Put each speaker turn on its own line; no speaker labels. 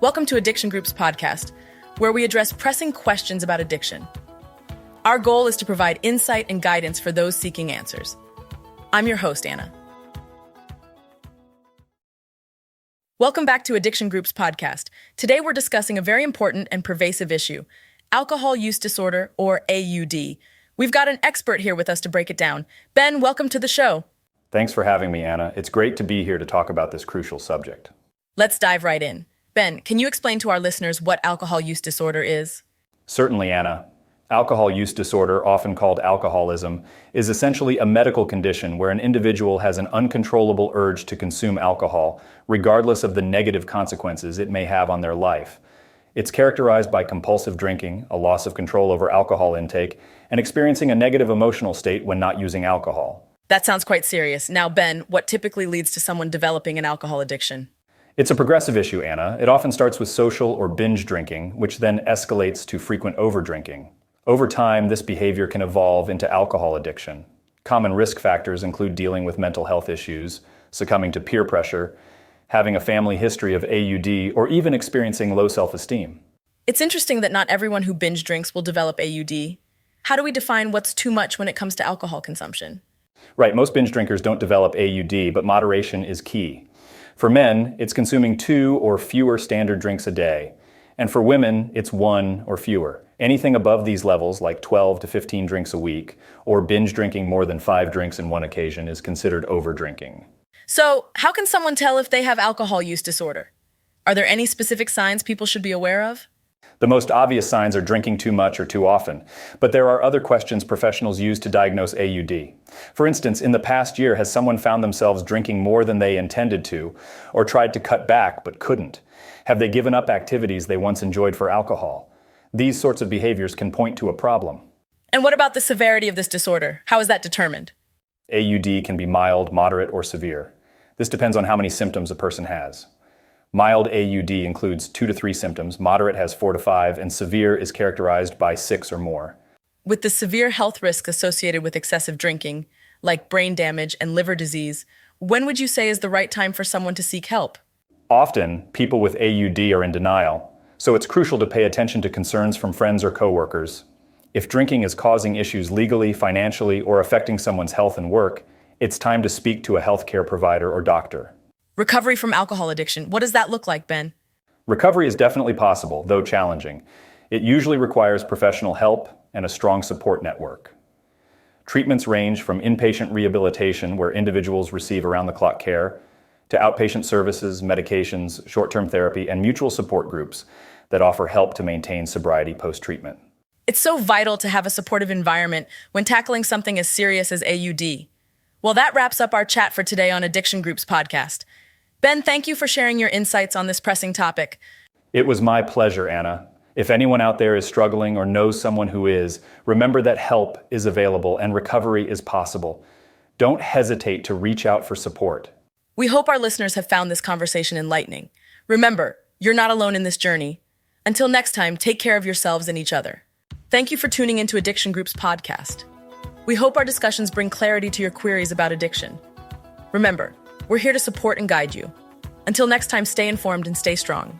Welcome to Addiction Group's podcast, where we address pressing questions about addiction. Our goal is to provide insight and guidance for those seeking answers. I'm your host, Anna. Welcome back to Addiction Group's podcast. Today we're discussing a very important and pervasive issue, alcohol use disorder, or AUD. We've got an expert here with us to break it down. Ben, welcome to the show.
Thanks for having me, Anna. It's great to be here to talk about this crucial subject.
Let's dive right in. Ben, can you explain to our listeners what alcohol use disorder is?
Certainly, Anna. Alcohol use disorder, often called alcoholism, is essentially a medical condition where an individual has an uncontrollable urge to consume alcohol, regardless of the negative consequences it may have on their life. It's characterized by compulsive drinking, a loss of control over alcohol intake, and experiencing a negative emotional state when not using alcohol.
That sounds quite serious. Now, Ben, what typically leads to someone developing an alcohol addiction?
It's a progressive issue, Anna. It often starts with social or binge drinking, which then escalates to frequent overdrinking. Over time, this behavior can evolve into alcohol addiction. Common risk factors include dealing with mental health issues, succumbing to peer pressure, having a family history of AUD, or even experiencing low self-esteem.
It's interesting that not everyone who binge drinks will develop AUD. How do we define what's too much when it comes to alcohol consumption?
Right, most binge drinkers don't develop AUD, but moderation is key. For men, it's consuming 2 or fewer standard drinks a day. And for women, it's 1 or fewer. Anything above these levels, like 12 to 15 drinks a week, or binge drinking more than 5 drinks in one occasion, is considered overdrinking.
So, how can someone tell if they have alcohol use disorder? Are there any specific signs people should be aware of?
The most obvious signs are drinking too much or too often, but there are other questions professionals use to diagnose AUD. For instance, in the past year, has someone found themselves drinking more than they intended to, or tried to cut back but couldn't? Have they given up activities they once enjoyed for alcohol? These sorts of behaviors can point to a problem.
And what about the severity of this disorder? How is that determined?
AUD can be mild, moderate, or severe. This depends on how many symptoms a person has. Mild AUD includes 2 to 3 symptoms, moderate has 4 to 5, and severe is characterized by 6 or more.
With the severe health risks associated with excessive drinking, like brain damage and liver disease, when would you say is the right time for someone to seek help?
Often, people with AUD are in denial, so it's crucial to pay attention to concerns from friends or coworkers. If drinking is causing issues legally, financially, or affecting someone's health and work, it's time to speak to a healthcare provider or doctor.
Recovery from alcohol addiction, what does that look like, Ben?
Recovery is definitely possible, though challenging. It usually requires professional help and a strong support network. Treatments range from inpatient rehabilitation, where individuals receive around-the-clock care, to outpatient services, medications, short-term therapy, and mutual support groups that offer help to maintain sobriety post-treatment.
It's so vital to have a supportive environment when tackling something as serious as AUD. Well, that wraps up our chat for today on Addiction Group's podcast. Ben, thank you for sharing your insights on this pressing topic.
It was my pleasure, Anna. If anyone out there is struggling or knows someone who is, remember that help is available and recovery is possible. Don't hesitate to reach out for support.
We hope our listeners have found this conversation enlightening. Remember, you're not alone in this journey. Until next time, take care of yourselves and each other. Thank you for tuning into Addiction Group's podcast. We hope our discussions bring clarity to your queries about addiction. Remember, we're here to support and guide you. Until next time, stay informed and stay strong.